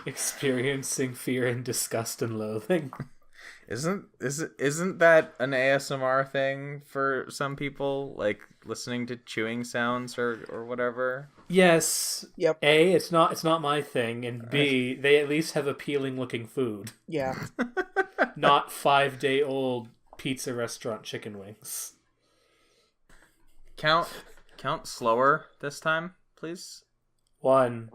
Experiencing fear and disgust and loathing. Isn't that an ASMR thing for some people, like listening to chewing sounds or whatever? Yes. Yep. A, it's not my thing, and B, they at least have appealing looking food. Yeah. Not 5-day-old pizza restaurant chicken wings. Count slower this time, please. 1,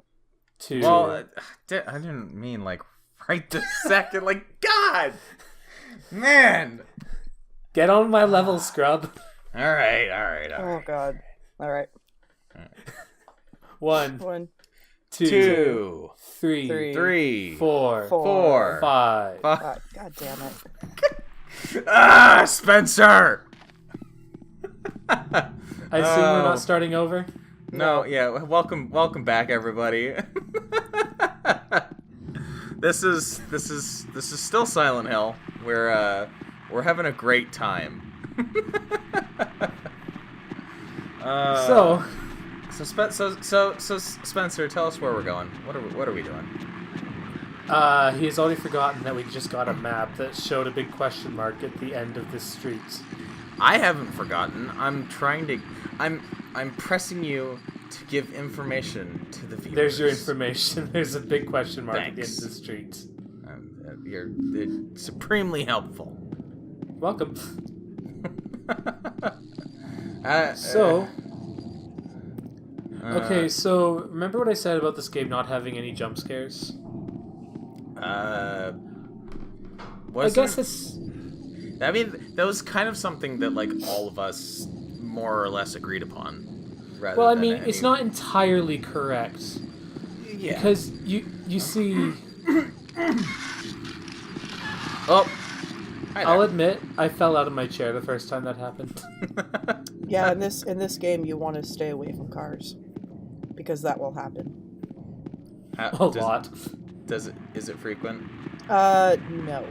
2. Well, I didn't mean like right this second. Like, God, man. Get on my level, scrub. All right. Oh God. All right. 1, 2, 2, 3, 4, 5. God damn it. Spencer. I assume we're not starting over? No, yeah. Welcome back, everybody. This is still Silent Hill. We're having a great time. So Spencer, tell us where we're going. What are we doing? he's already forgotten that we just got a map that showed a big question mark at the end of this street. I haven't forgotten. I'm pressing you to give information to the viewers. There's your information. There's a big question mark Thanks. at the end of the street. You're supremely helpful. Welcome. Okay, so remember what I said about this game not having any jump scares? I guess it's... I mean, that was kind of something that, like, all of us more or less agreed upon. Well, I mean, it's not entirely correct. Yeah. Because you see... Oh! I'll admit, I fell out of my chair the first time that happened. Yeah, in this game, you want to stay away from cars. Because that will happen. A lot. Is it frequent? No.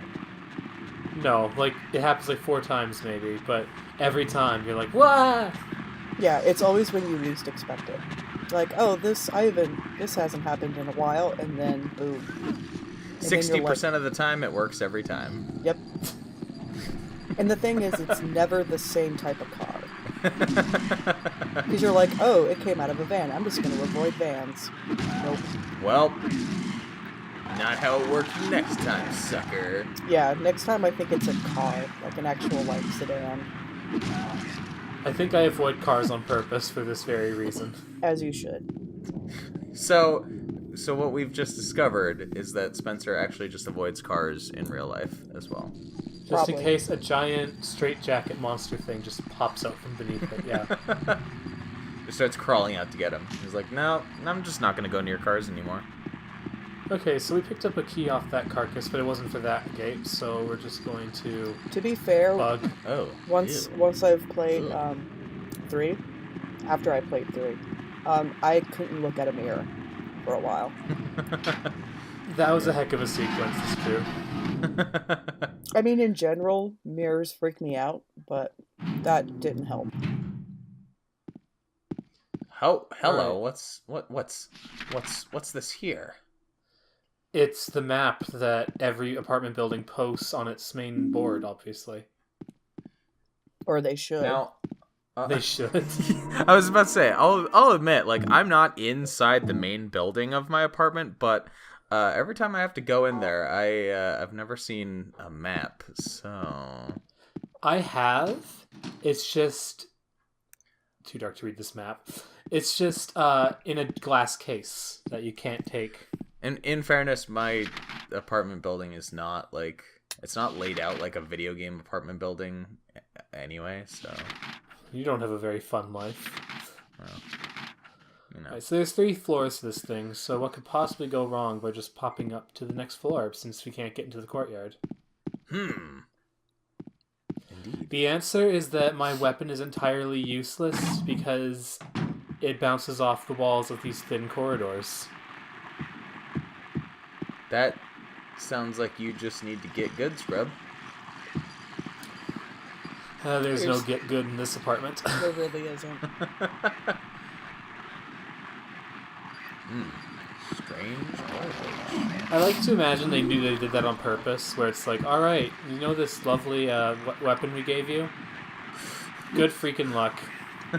No, like, it happens like 4 times maybe, but every time you're like, what? Yeah, it's always when you least expect it. Like, oh, this hasn't happened in a while, and then boom. 60% of the time, it works every time. Yep. And the thing is, it's never the same type of car. Because you're like, oh, it came out of a van. I'm just going to avoid vans. Nope. Well, not how it works next time, sucker. Yeah, next time I think it's a car, like an actual, like, sedan. I think I avoid cars on purpose for this very reason. As you should. So what we've just discovered is that Spencer actually just avoids cars in real life as well. Just in case a giant straitjacket monster thing just pops out from beneath it, yeah. Just starts crawling out to get him. He's like, no, I'm just not going to go near cars anymore. Okay, so we picked up a key off that carcass, but it wasn't for that gate, so we're just going to... To be fair, bug. Oh. Once I've played 3, after I played 3, I couldn't look at a mirror for a while. That was a heck of a sequence, it's true. I mean, in general, mirrors freak me out, but that didn't help. Hello, what's this here? It's the map that every apartment building posts on its main board, obviously. Or they should. Now, they should. I was about to say, I'll admit, like, I'm not inside the main building of my apartment, but every time I have to go in there, I've never seen a map, so... I have. It's just... Too dark to read this map. It's just in a glass case that you can't take. And in fairness, my apartment building is not, like... It's not laid out like a video game apartment building anyway, so... You don't have a very fun life. Well, you know. Right, so there's 3 floors to this thing, so what could possibly go wrong by just popping up to the next floor since we can't get into the courtyard? Indeed. The answer is that my weapon is entirely useless because it bounces off the walls of these thin corridors. That sounds like you just need to get good, scrub. There's no get good in this apartment. There really isn't. Strange garbage. I like to imagine they knew they did that on purpose, where it's like, all right, you know this lovely weapon we gave you? Good freaking luck. I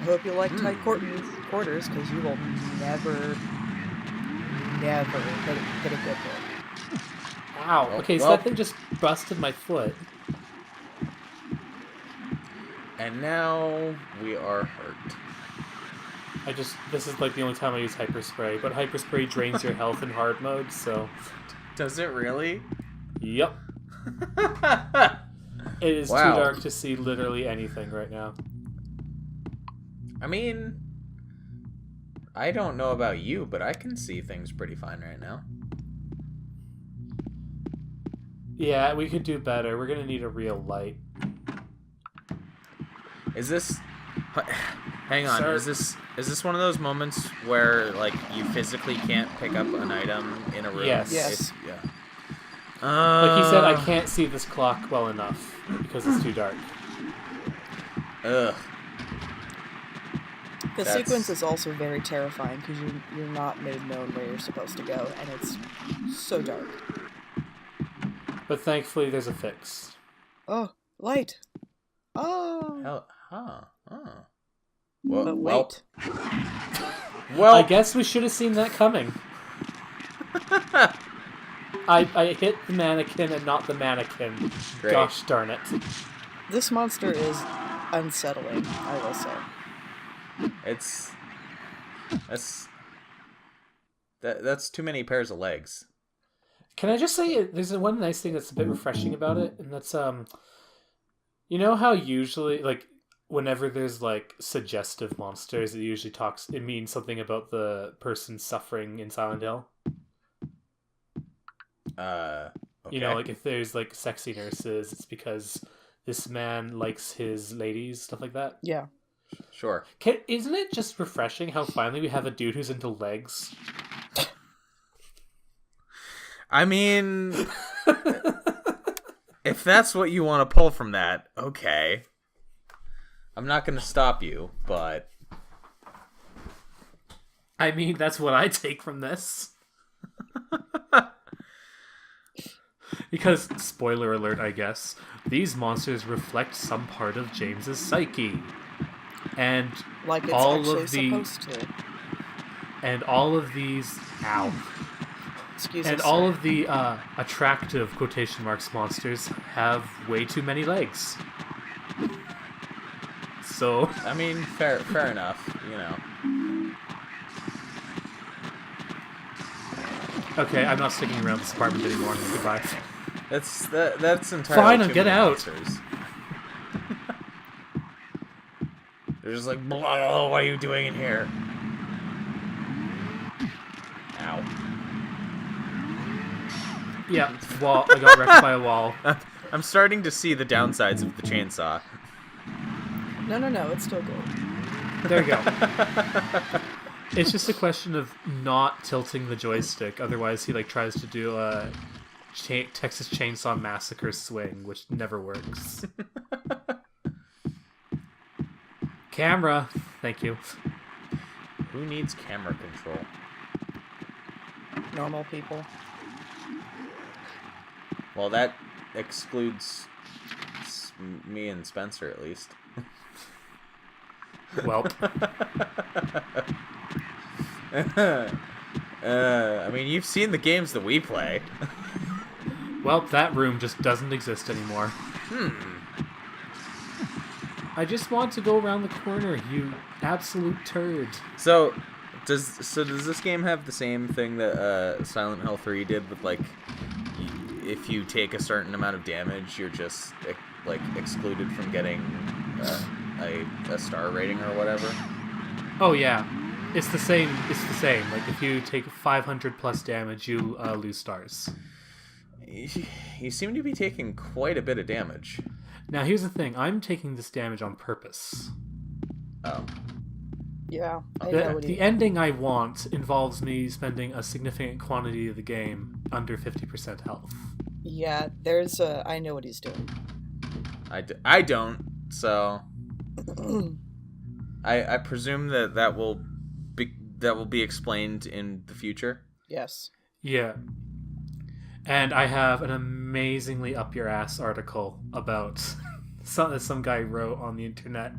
hope you like tight quarters, because you will never get a good hit. Ow. Okay, so that thing just busted my foot. And now we are hurt. This is like the only time I use hyper spray, but hyper spray drains your health in hard mode, so. Does it really? Yep. It is too dark to see literally anything right now. I mean, I don't know about you, but I can see things pretty fine right now. Yeah, we could do better. We're gonna need a real light. Is this... Hang on, Sir? is this one of those moments where, like, you physically can't pick up an item in a room? Yes. Yeah. Like he said, I can't see this clock well enough because it's too dark. Ugh. The sequence is also very terrifying because you're not made known where you're supposed to go, and it's so dark. But thankfully, there's a fix. Oh, light! Oh! Hell, huh. Oh. But wait. Well, I guess we should have seen that coming. I hit the mannequin and not the mannequin. Great. Gosh darn it. This monster is unsettling, I will say. That's too many pairs of legs. Can I just say, there's one nice thing that's a bit refreshing about it, and that's, you know how usually, like, whenever there's, like, suggestive monsters, it means something about the person suffering in Silent Hill? Okay. You know, like, if there's, like, sexy nurses, it's because this man likes his ladies, stuff like that? Yeah. Sure. Isn't it just refreshing how finally we have a dude who's into legs? I mean, if that's what you want to pull from that, okay. I'm not going to stop you, but... I mean, that's what I take from this. Because, spoiler alert, I guess, these monsters reflect some part of James's psyche. And like it's all actually of the supposed to. And all of these Excuse and us, all sir. of the attractive quotation marks monsters have way too many legs. So I mean, fair enough, you know. Okay, I'm not sticking around this apartment anymore. Goodbye. That's entirely Fine, too get many out. monsters. They're just like, blah, what are you doing in here? Ow. Yeah, wall. I got wrecked by a wall. I'm starting to see the downsides of the chainsaw. No, it's still good. There you go. It's just a question of not tilting the joystick. Otherwise, he like tries to do a Texas Chainsaw Massacre swing, which never works. Camera, thank you. Who needs camera control? Normal people. Well, that excludes me and Spencer, at least. Welp. I mean, you've seen the games that we play. Welp, that room just doesn't exist anymore. I just want to go around the corner, you absolute turd. So does this game have the same thing that Silent Hill 3 did with, like, if you take a certain amount of damage, you're just like excluded from getting a star rating or whatever? Oh yeah, it's the same. Like if you take 500 plus damage, you lose stars. You seem to be taking quite a bit of damage. Now here's the thing: I'm taking this damage on purpose. Oh. Yeah, I know what The ending I want involves me spending a significant quantity of the game under 50% health. Yeah, I know what he's doing. I don't, so I presume that will be explained in the future. Yes. Yeah. And I have an amazingly up your ass article about some guy wrote on the internet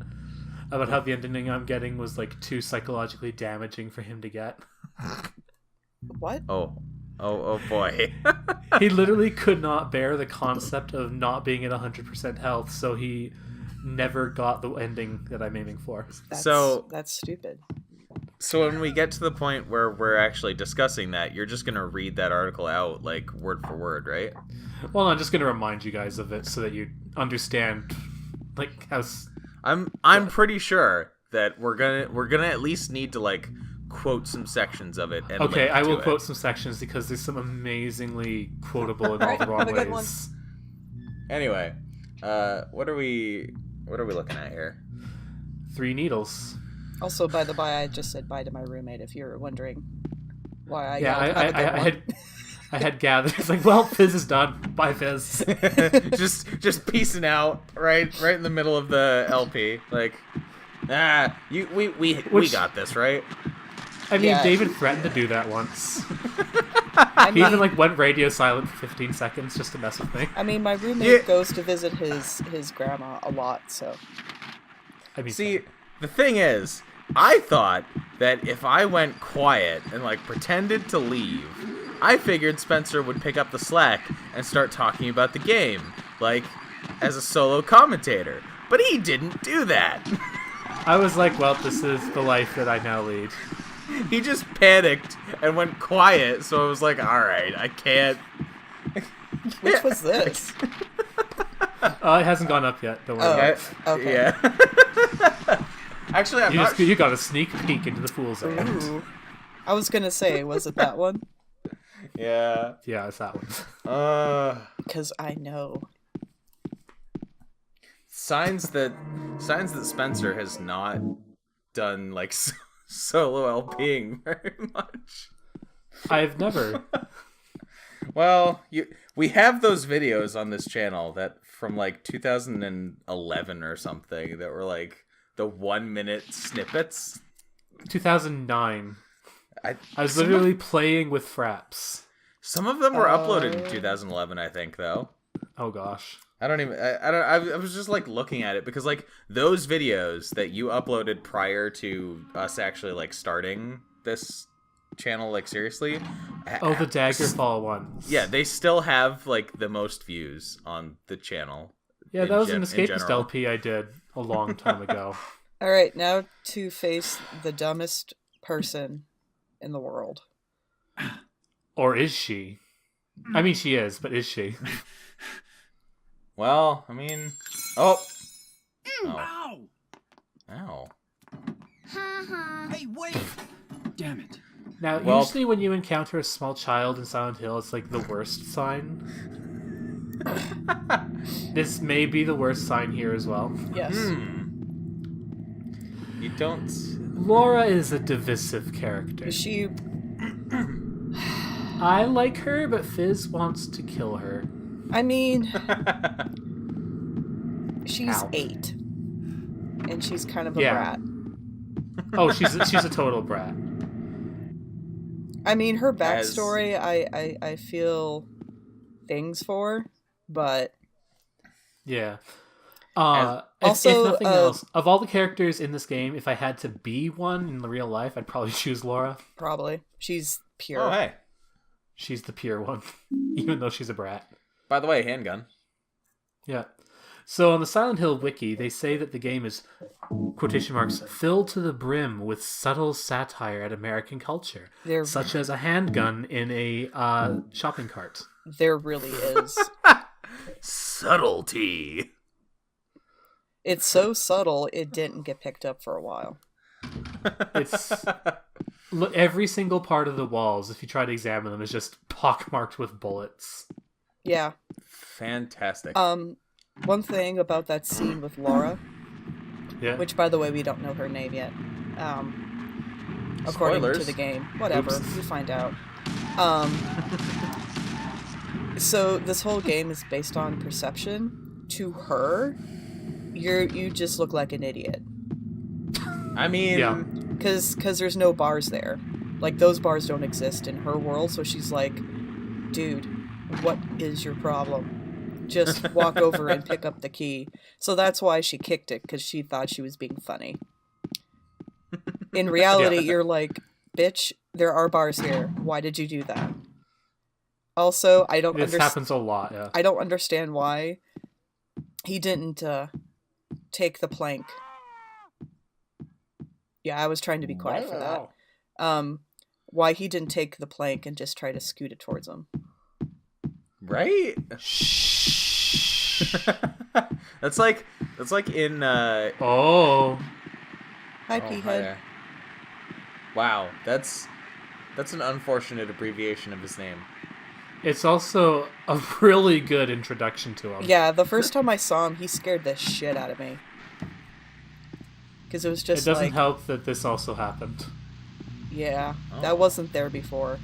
about how the ending I'm getting was like too psychologically damaging for him to get. What? Oh boy. He literally could not bear the concept of not being at 100% health, so he never got the ending that I'm aiming for. That's stupid. So when we get to the point where we're actually discussing that, you're just gonna read that article out like word for word, right? Well, I'm just going to remind you guys of it so that you understand like how I'm pretty sure that we're gonna at least need to like quote some sections of it. And okay, link I will to quote it. some sections because there's some amazingly quotable in all the Have wrong a good one. ways. Anyway, what are we looking at here? 3 needles. Also, by the by, I just said bye to my roommate. If you're wondering why I Yeah, yelled, "Have a good one." I had gathered. It's like, well, Fizz is done. Bye, Fizz. just piecing out right in the middle of the LP. Like, we got this, right? I mean, Yeah. David threatened to do that once. I He even mean, like went radio silent for 15 seconds just to mess with me. I mean, my roommate Yeah. goes to visit his grandma a lot, so I mean, See, the thing is, I thought that if I went quiet and like pretended to leave, I figured Spencer would pick up the slack and start talking about the game, like as a solo commentator. But he didn't do that. I was like, well, this is the life that I now lead. He just panicked and went quiet, so I was like, all right, I can't. which was this? It hasn't gone up yet. Don't worry. Oh. Okay. Yeah. Actually, I'm not. You got a sneak peek into the fool's errand. Ooh. I was gonna say, was it that one? Yeah. Yeah, it's that one. Because I know. Signs that Spencer has not done like solo LPing very much. I've never. Well, we have those videos on this channel that from like 2011 or something that were like the 1-minute snippets. 2009. I was literally playing with fraps. Some of them were uploaded in 2011, I think, though. Oh gosh. I was just like looking at it because like those videos that you uploaded prior to us actually like starting this channel like seriously. Oh, the Daggerfall ones. Yeah, they still have like the most views on the channel. Yeah, that was an in Escapist general. LP I did a long time ago. All right, now to face the dumbest person in the world. Or is she? I mean, she is, but is she? Well, I mean, oh, Ow! ow. Hey, wait! Damn it. Now, Well- usually when you encounter a small child in Silent Hill, it's like the worst sign. This may be the worst sign here as well. Yes. You don't. Laura is a divisive character. Is she? I like her, but Fizz wants to kill her. I mean, she's Ow. 8, and she's kind of a Yeah. brat. Oh, she's a total brat. I mean, her backstory, I feel things for, but Yeah. Also, if nothing else, of all the characters in this game, if I had to be one in the real life, I'd probably choose Laura. probably she's pure. Oh, hey. She's the pure one, even though she's a brat. By the way, handgun. Yeah. So on the Silent Hill wiki, they say that the game is, quotation marks, filled to the brim with subtle satire at American culture, There, such as a handgun in a shopping cart. there really is. Subtlety. It's so subtle, it didn't get picked up for a while. It's every single part of the walls, if you try to examine them, is just pockmarked with bullets. Yeah. Fantastic. One thing about that scene with Laura, Yeah. which by the way we don't know her name yet. According Spoilers. to the game. Whatever, Oops. you find out. So this whole game is based on perception. To her, you just look like an idiot. I mean, Yeah. Cause there's no bars there. Like, those bars don't exist in her world, so she's like, dude, what is your problem? Just walk over and pick up the key. So that's why she kicked it, because she thought she was being funny. In reality, Yeah. you're like, bitch, there are bars here. Why did you do that? Also, I don't This happens a lot, yeah. I don't understand why he didn't take the plank. Yeah, I was trying to be quiet for that. Why he didn't take the plank and just try to scoot it towards him. Right? Shh. That's like in Oh. Hi, oh, Peahead. hi there. Wow, that's an unfortunate abbreviation of his name. It's also a really good introduction to him. Yeah, the first time I saw him, he scared the shit out of me. Because it was It just doesn't like, help that this also happened. yeah, Oh. that wasn't there before.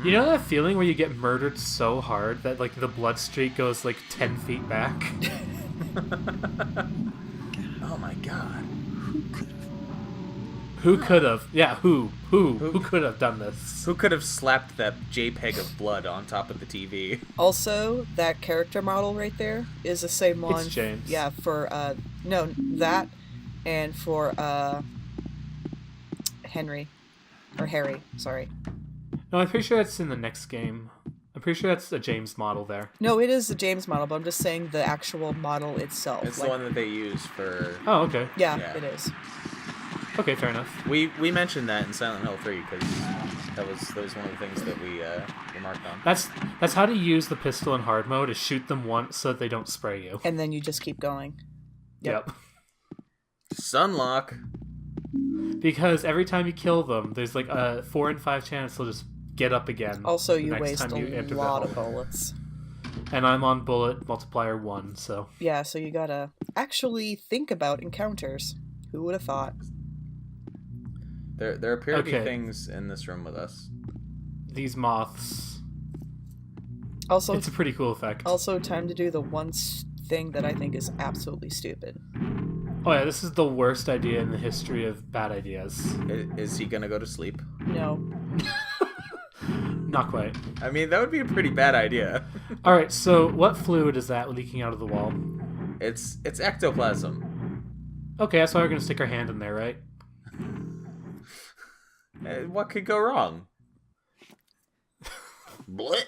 You know that feeling where you get murdered so hard that like the blood streak goes like 10 feet back? Oh my god. Who could have? Yeah, who could have done this? Who could have slapped that JPEG of blood on top of the TV? Also, that character model right there is the same one. It's James. Yeah, for no, that and for Harry, sorry. No, I'm pretty sure that's in the next game. I'm pretty sure that's a James model there. No, it is the James model, but I'm just saying the actual model itself. It's the one that they use for. Oh, okay. Yeah, Yeah. it is. Okay, fair enough. We mentioned that in Silent Hill 3 because that was one of the things that we remarked on. That's how to use the pistol in hard mode, is shoot them once so that they don't spray you. And then you just keep going. Yep. Sunlock. Because every time you kill them, there's like a 4 in 5 chance they'll just get up again. Also, the you next waste time you a enter the lot of hole. bullets. And I'm on bullet multiplier 1, so... Yeah, so you gotta actually think about encounters. Who would have thought? There appear to be Okay. things in this room with us. These moths... Also, It's a pretty cool effect. also time to do the one thing that I think is absolutely stupid. Oh yeah, this is the worst idea in the history of bad ideas. Is he gonna go to sleep? No. Not quite. I mean, that would be a pretty bad idea. Alright, so what fluid is that leaking out of the wall? It's ectoplasm. Okay, that's why we're gonna stick our hand in there, right? What could go wrong? Blit.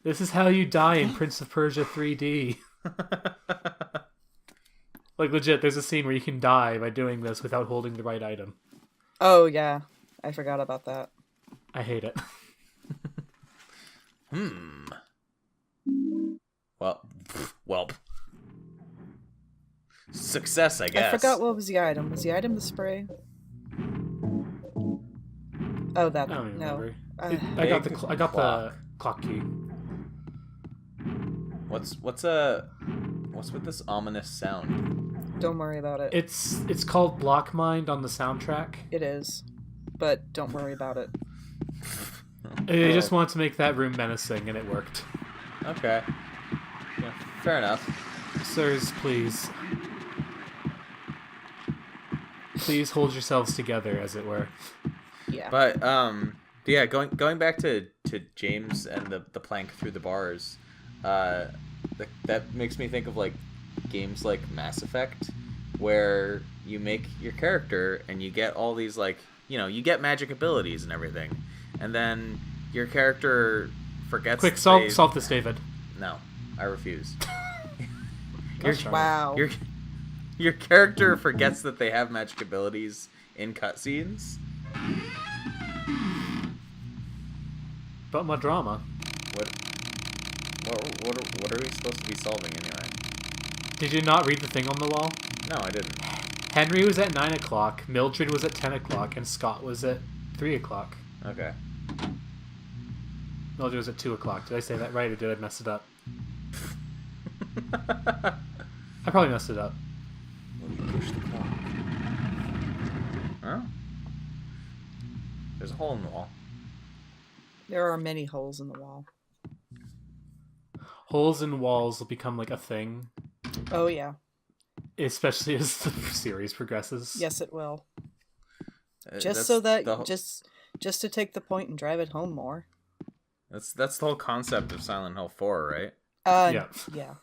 This is how you die in Prince of Persia 3D. Like, legit, there's a scene where you can die by doing this without holding the right item. Oh, yeah. I forgot about that. I hate it. Well. Success, I guess. I forgot what was the item. Was the item the spray? Oh, that. I don't even no. remember. Uh, I got the clock key. What's with this ominous sound? Don't worry about it. It's called Block Mind on the soundtrack. It is. But don't worry about it. They just wanted to make that room menacing, and it worked. Okay. Yeah, fair enough. Sirs, please. Please hold yourselves together, as it were. Yeah. But yeah, going back to James and the plank through the bars, that makes me think of like games like Mass Effect, where you make your character and you get all these like, you know, you get magic abilities and everything, and then your character forgets. Quick, that solve this, David. No, I refuse. Gosh, Wow. Your character forgets that they have magic abilities in cutscenes. But my drama. What are we supposed to be solving anyway? Did you not read the thing on the wall? No, I didn't. Henry was at 9 o'clock, Mildred was at 10 o'clock, and Scott was at 3 o'clock. Okay. Mildred was at 2 o'clock. Did I say that right, or did I mess it up? I probably messed it up. Push the clock. Huh? There's a hole in the wall. There are many holes in the wall. Holes in walls will become like a thing, Oh, yeah. especially as the series progresses. Yes, it will. Just That's so that the, just to take the point and drive it home more. that's the whole concept of Silent Hill 4, right? Yeah. Yeah.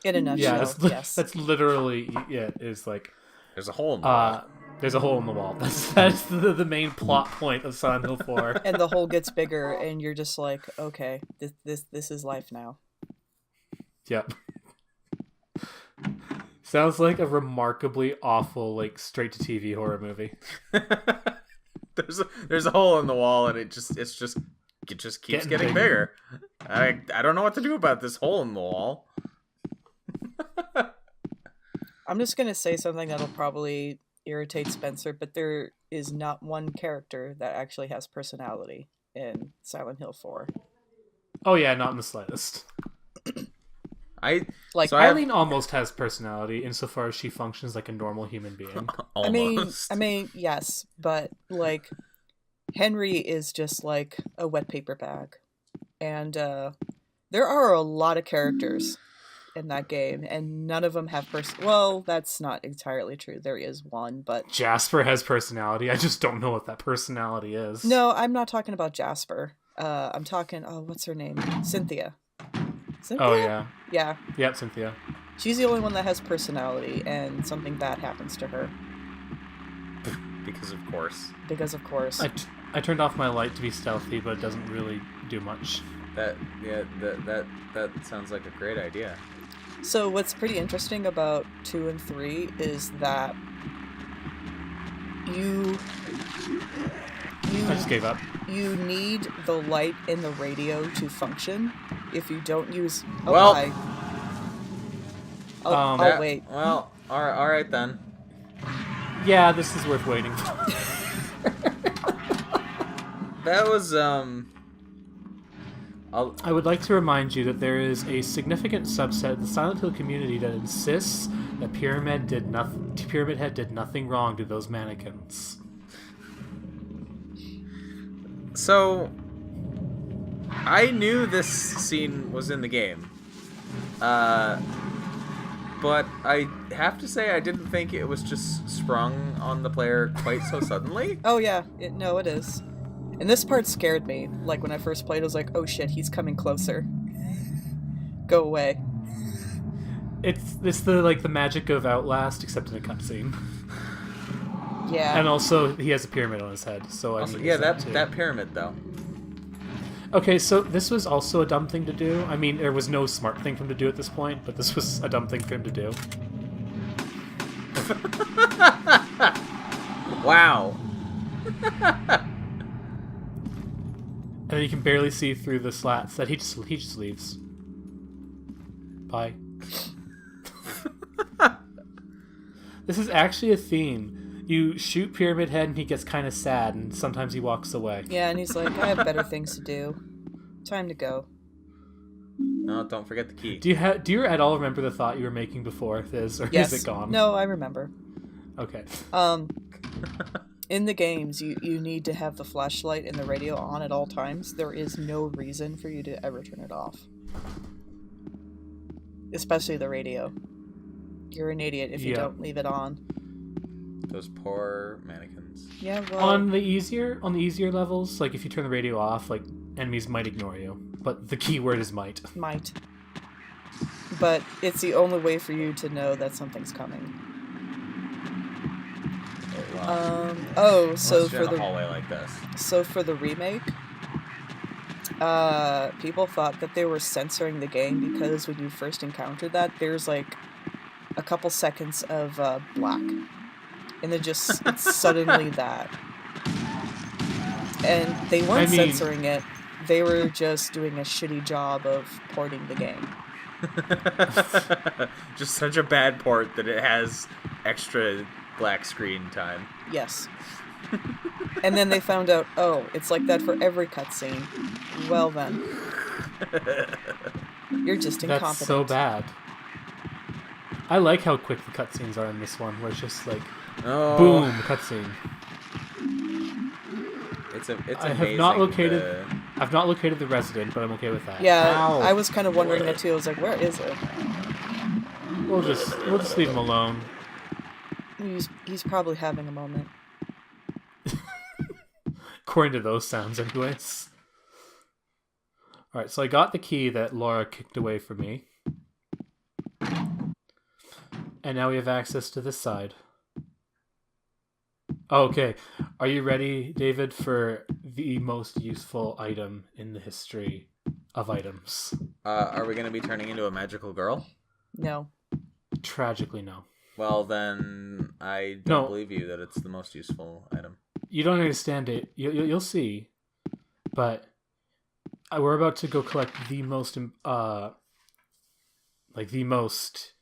In a Yeah, nutshell, yes. that's literally it. Is like There's a hole in the wall. there's a hole in the wall. That's the main plot point of Silent Hill 4. And the hole gets bigger, and you're just like, okay, this is life now. Yep. Sounds like a remarkably awful, like straight to TV horror movie. There's a hole in the wall, and it just keeps getting bigger. I don't know what to do about this hole in the wall. I'm just gonna say something that'll probably irritate Spencer, but there is not one character that actually has personality in Silent Hill 4. Oh yeah, not in the slightest. Like, Eileen almost has personality insofar as she functions like a normal human being. Almost. I mean, yes, but like Henry is just like a wet paper bag, and there are a lot of characters in that game, and none of them have Well, that's not entirely true. There is one, but Jasper has personality. I just don't know what that personality is. no, I'm not talking about Jasper. I'm talking. What's her name? Cynthia. Cynthia? Oh yeah. Yeah. Yep, Cynthia. She's the only one that has personality, and something bad happens to her. Because of course. Because of course. I turned off my light to be stealthy, but it doesn't really do much. That sounds like a great idea. So what's pretty interesting about 2 and 3 is that I just gave up. you need the light in the radio to function. If you don't use... I'll wait. Well, all right then. Yeah, this is worth waiting for. That was I would like to remind you that there is a significant subset of the Silent Hill community that insists that Pyramid Head did nothing wrong to those mannequins. So I knew this scene was in the game. But I have to say I didn't think it was just sprung on the player quite so suddenly. Oh yeah, it is. And this part scared me. Like when I first played, I was like, oh shit, he's coming closer. Go away. It's the magic of Outlast, except in a cutscene. Yeah. And also, he has a pyramid on his head, so Also, I yeah, that pyramid though. Okay, so this was also a dumb thing to do. I mean, there was no smart thing for him to do at this point, but this was a dumb thing for him to do. Wow. And then you can barely see through the slats that he just leaves. Bye. This is actually a theme. You shoot Pyramid Head and he gets kind of sad, and sometimes he walks away. Yeah, and he's like, I have better things to do. Time to go. No, don't forget the key. Do you at all remember the thought you were making before this, or Yes. is it gone? No, I remember. Okay. In the games, you need to have the flashlight and the radio on at all times. There is no reason for you to ever turn it off. Especially the radio. You're an idiot if you don't leave it on. Those poor mannequins. Yeah, well... On the easier levels, like if you turn the radio off, like enemies might ignore you. But the key word is might. Might. But it's the only way for you to know that something's coming. So for the hallway like this. So for the remake, people thought that they were censoring the game because when you first encountered that, there's like a couple seconds of black, and it's suddenly that. And they weren't censoring it; they were just doing a shitty job of porting the game. Just such a bad port that it has extra black screen time. Yes. And then they found out, oh, it's like that for every cutscene. Well then. You're just incompetent. That's so bad. I like how quick the cutscenes are in this one, where it's just like, boom, cutscene. It's I've not located the resident, but I'm okay with that. Yeah, Ow. I was kind of wondering that too. I was like, where is it? We'll just leave him alone. He's probably having a moment. According to those sounds, anyways. Alright, so I got the key that Laura kicked away from me. And now we have access to this side. Okay. Are you ready, David, for the most useful item in the history of items? Are we going to be turning into a magical girl? No. Tragically, no. Well, then I don't believe you that it's the most useful item. You don't understand it. You'll see. But we're about to go collect the most, the most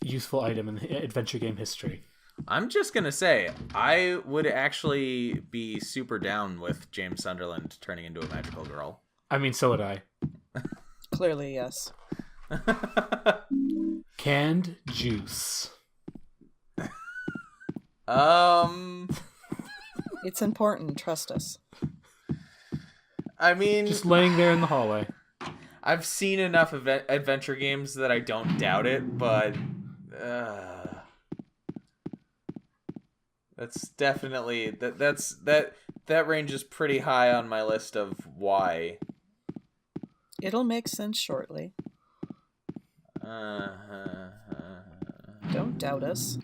useful item in the adventure game history. I'm just going to say, I would actually be super down with James Sunderland turning into a magical girl. I mean, so would I. Clearly, yes. Canned juice. It's important, trust us. I mean... Just laying there in the hallway. I've seen enough adventure games that I don't doubt it, but... That's definitely... That ranges pretty high on my list of why. It'll make sense shortly. Don't doubt us.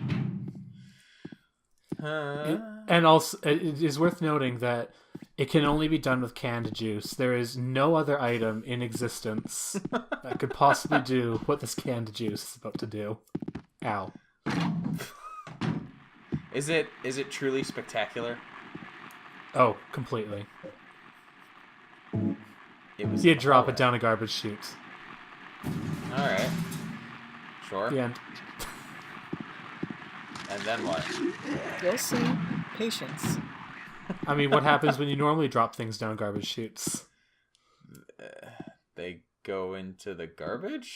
And also, it is worth noting that it can only be done with canned juice. There is no other item in existence that could possibly do what this canned juice is about to do. Ow. Is it truly spectacular? Oh, completely. It was. You drop it down a garbage chute. All right. Sure. The end. And then what? You'll see. Patience. I mean, what happens when you normally drop things down garbage chutes? They go into the garbage?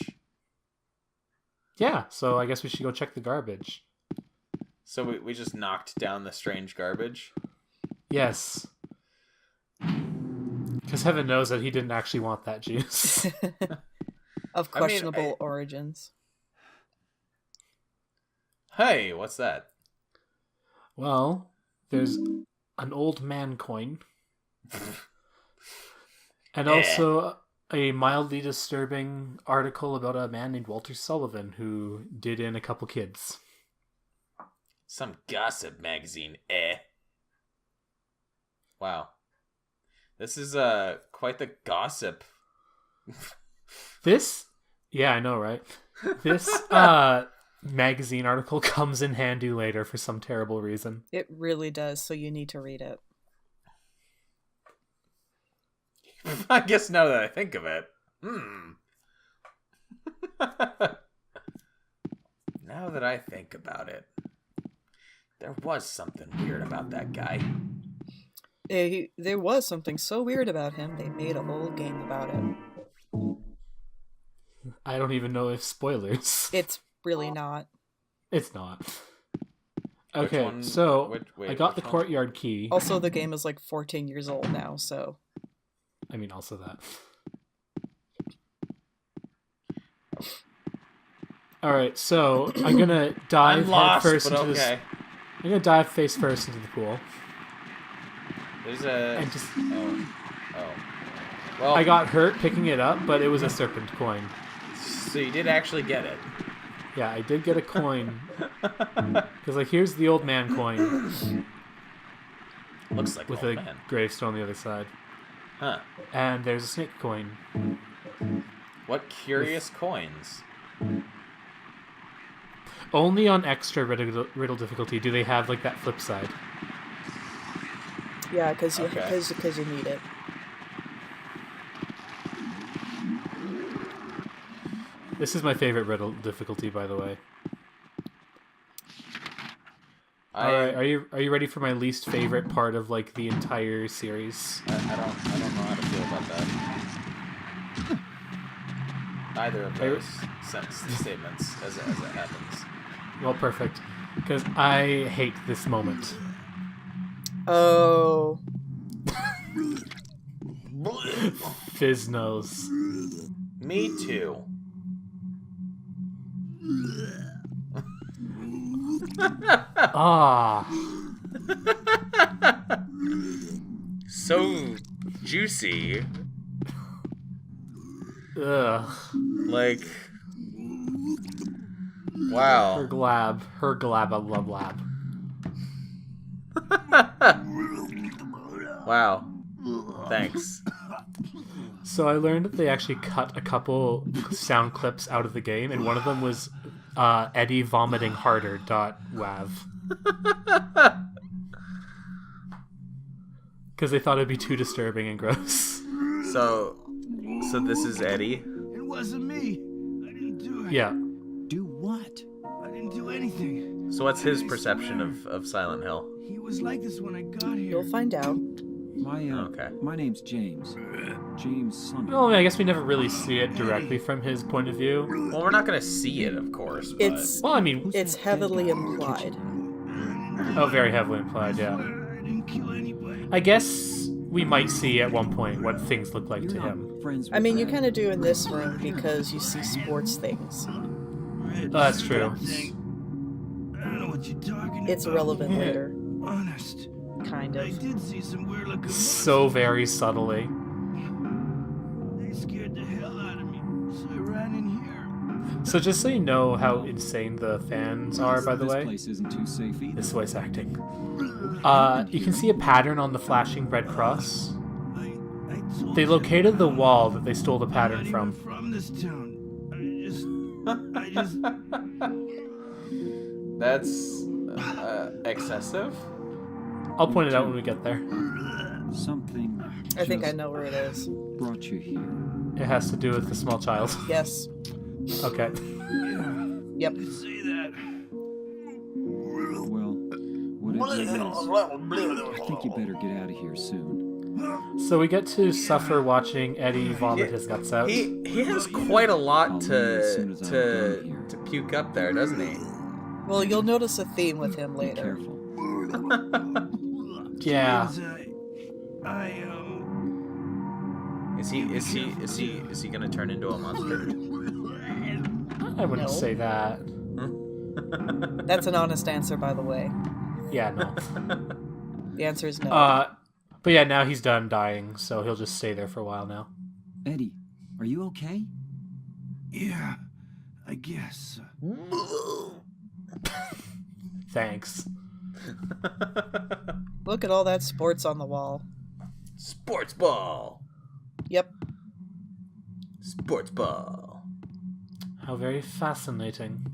Yeah, so I guess we should go check the garbage. So we just knocked down the strange garbage? Yes. Because heaven knows that he didn't actually want that juice. Of questionable origins. Hey, what's that? Well, there's an old man coin. And also a mildly disturbing article about a man named Walter Sullivan who did in a couple kids. Some gossip magazine, Wow. This is quite the gossip. This? Yeah, I know, right? This magazine article comes in handy later for some terrible reason. It really does, so you need to read it. I guess now that I think of it. Now that I think about it. There was something weird about that guy. There was something so weird about him, they made a whole game about it. I don't even know if spoilers. It's really not. It's not. Okay, so I got the courtyard key. Also, the game is like 14 years old now, so... I mean, also that. Alright, so I'm gonna dive head first into this... I'm gonna dive face first into the pool. There's a... And just... Oh. Well... I got hurt picking it up, but it was a serpent coin. So you did actually get it. Yeah, I did get a coin. Because, like, here's the old man coin. Looks like with an old a man. gravestone on the other side. Huh. And there's a snake coin. What curious coins. Only on extra riddle difficulty do they have, like, that flip side. Yeah, because you need it. This is my favorite riddle difficulty, by the way. Alright, are you ready for my least favorite part of, like, the entire series? I don't know how to feel about that. Either of those statements as it happens. Well, perfect. Because I hate this moment. Oh. Fizz knows. Me too. Ah. So juicy. Ugh. Like, Her wow. glab. Her glab. I love lab. Wow. Thanks. So I learned that they actually cut a couple sound clips out of the game, and one of them was Eddie vomiting harder. .wav. Because they thought it'd be too disturbing and gross. So this is Eddie. It wasn't me. I didn't do it. Yeah. Do what? I didn't do anything. So what's his perception of Silent Hill? He was like this when I got here. You'll find out. My name's James. James Sunday. Well, I mean, I guess we never really see it directly from his point of view. Well, we're not gonna see it, of course. But... Well, I mean, It's heavily implied. oh, very heavily implied, yeah. I didn't kill anybody. I guess we might see at one point what things look like to him. I mean, you kind of do in this room because you see sports things. That's true. I don't know what you're talking It's about. relevant later, Honest. kind I of. did see some weird looking So very subtly. They scared the hell out of me, so I ran in here. So just so you know how insane the fans are, by the way, This place isn't too safe either. this voice acting. You can see a pattern on the flashing red cross. I told They you, located the wall that they stole the I'm pattern not from. even from this town. I just That's excessive. I'll point it out when we get there. Something I think I just know where it is. brought you here. It has to do with the small child. Yes. Okay. Yep. say that. Well, whatever it is, I think you better get out of here soon. So we get to suffer watching Eddie vomit his guts out. He has quite a lot I'll leave as soon as I'm done here. to puke up there, doesn't he? Well, you'll notice a theme with him Be later. careful. Yeah. I Is he gonna turn into a monster? I wouldn't No. say that. That's an honest answer, by the way. Yeah, no. The answer is no. But yeah, now he's done dying, so he'll just stay there for a while now. Eddie, are you okay? yeah, I guess. Thanks. Look at all that sports on the wall. Sports ball. Yep. Sports ball. How very fascinating.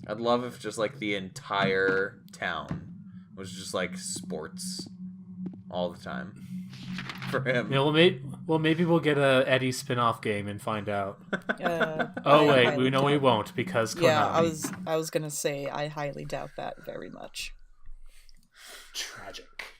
I'd love if just like the entire town was just like sports all the time for him. Yeah, well, maybe we'll get a Eddie spin-off game and find out. Oh I wait, highly we know we doubt- won't because Konami. Yeah, I was gonna say I highly doubt that very much. Tragic.